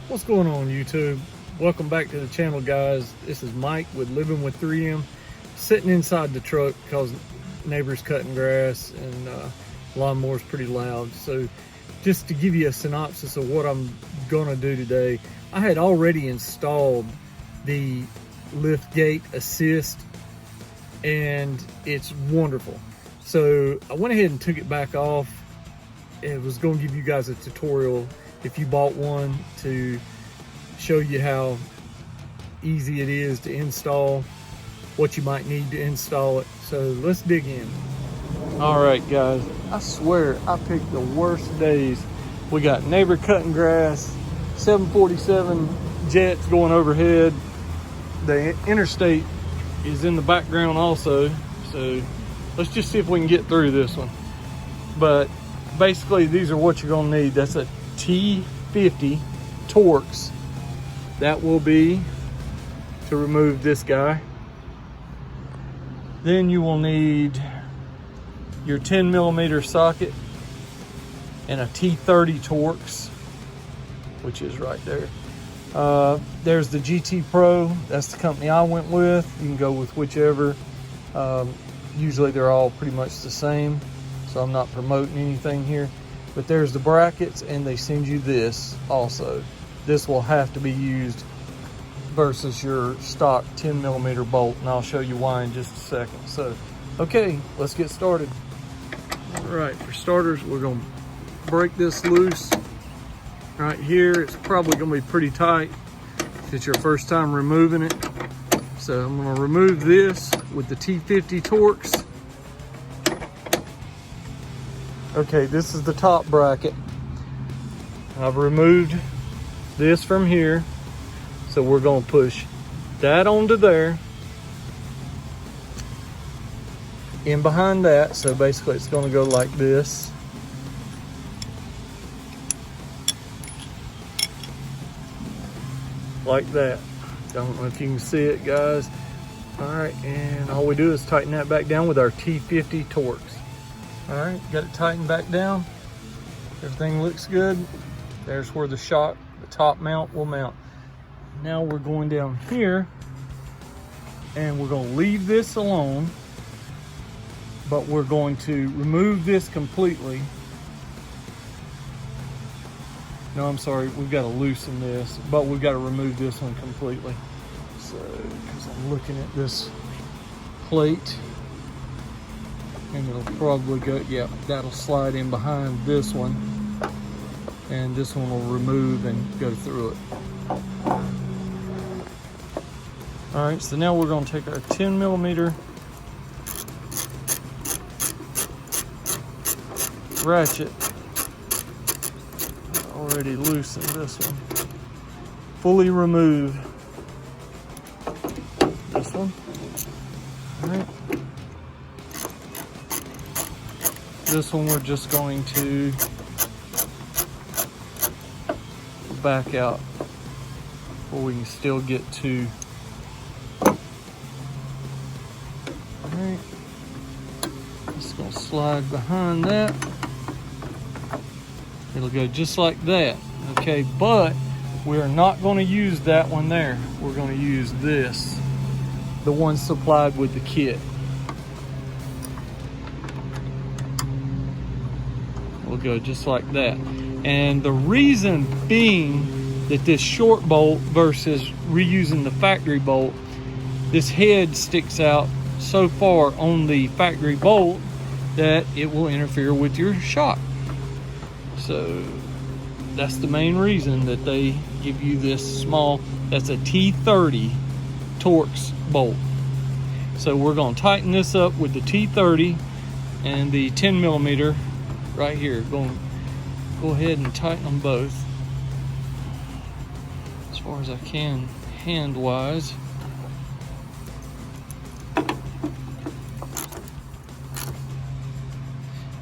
What's going on, YouTube? Welcome back to the channel, guys. This is Mike with Living with 3M. Sitting inside the truck because neighbors cutting grass and lawnmower's pretty loud. So just to give you a synopsis of what I'm gonna do today, I had already installed the lift gate assist and it's wonderful. So I went ahead and took it back off. It was going to give you guys a tutorial if you bought one to show you how easy it is to install, what you might need to install it. So let's dig in. All right, guys, I swear I picked the worst days. We got neighbor cutting grass, 747 jets going overhead. The interstate is in the background also. So let's just see if we can get through this one. But basically, these are what you're gonna need. That's a T50 Torx. That will be to remove this guy. Then you will need your 10mm socket and a T30 Torx, which is right there. There's the GT Pro. That's the company I went with. You can go with whichever. Usually they're all pretty much the same, so I'm not promoting anything here. But there's the brackets, and they send you this also. This will have to be used versus your stock 10mm bolt, and I'll show you why in just a second. So, okay, let's get started. All right, for starters, we're gonna break this loose right here. It's probably gonna be pretty tight if it's your first time removing it. So I'm gonna remove this with the T50 Torx. Okay, this is the top bracket. I've removed this from here. So we're gonna push that onto there. In behind that, so basically it's gonna go like this. Like that. Don't know if you can see it, guys. All right, and all we do is tighten that back down with our T50 Torx. All right, got it tightened back down. Everything looks good. There's where the shock, the top mount will mount. Now we're going down here and we're going to leave this alone, but we're going to remove this completely. No, I'm sorry, we've got to loosen this, but we've got to remove this one completely. So, because I'm looking at this plate, and it'll probably go, yeah, that'll slide in behind this one, and this one will remove and go through it. All right, so now we're going to take our 10mm ratchet. I already loosened this one. Fully remove this one. All right. This one we're just going to back out where we can still get to. Alright, just gonna slide behind that. It'll go just like that. Okay, but we're not gonna use that one there. We're gonna use this, the one supplied with the kit. Will go just like that. And the reason being that this short bolt versus reusing the factory bolt, this head sticks out so far on the factory bolt that it will interfere with your shock. So that's the main reason that they give you this small, that's a T30 Torx bolt. So we're going to tighten this up with the T30 and the 10mm right here. Going to go ahead and tighten them both as far as I can hand wise.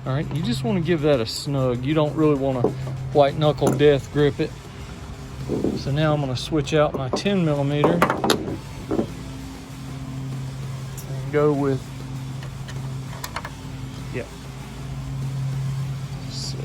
All right, you just want to give that a snug. You don't really want to white knuckle death grip it. So now I'm going to switch out my 10mm and go with, yeah. So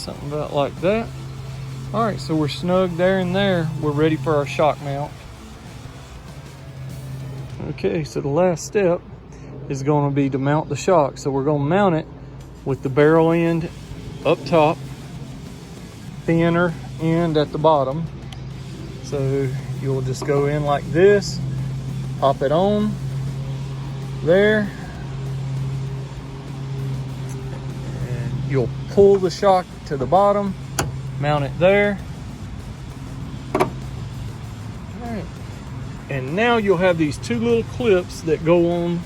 something about like that. All right, so we're snug there and there. We're ready for our shock mount. Okay, so the last step is going to be to mount the shock. So we're going to mount it with the barrel end up top, thinner end at the bottom. So you'll just go in like this, pop it on there, and you'll pull the shock to the bottom, mount it there. All right. And now you'll have these two little clips that go on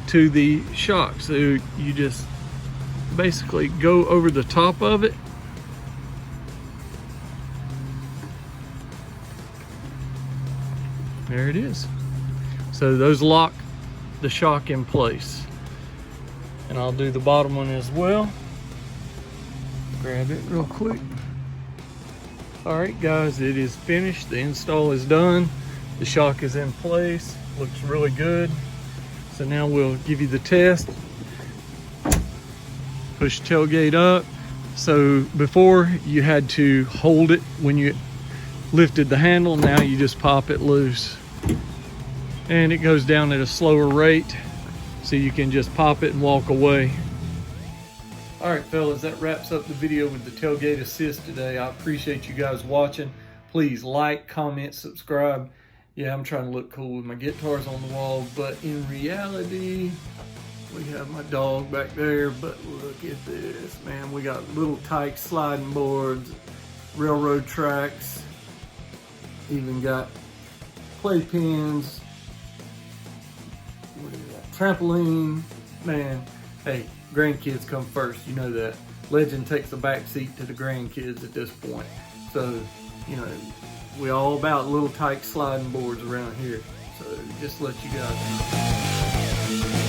to the shock. So you just basically go over the top of it. There it is. So those lock the shock in place. And I'll do the bottom one as well. Grab it real quick. All right, guys, it is finished. The install is done. The shock is in place. Looks really good. So now we'll give you the test. Push tailgate up. So before you had to hold it when you lifted the handle, now you just pop it loose. And it goes down at a slower rate, so you can just pop it and walk away. All right, fellas, that wraps up the video with the tailgate assist today. I appreciate you guys watching. Please like, comment, subscribe. Yeah, I'm trying to look cool with my guitars on the wall, but in reality, we have my dog back there. But look at this, man. We got little tight sliding boards, railroad tracks, even got playpens. Trampoline, man. Hey, grandkids come first, you know that. Legend takes a back seat to the grandkids at this point. So, you know, we all about little tight sliding boards around here. So just let you guys know.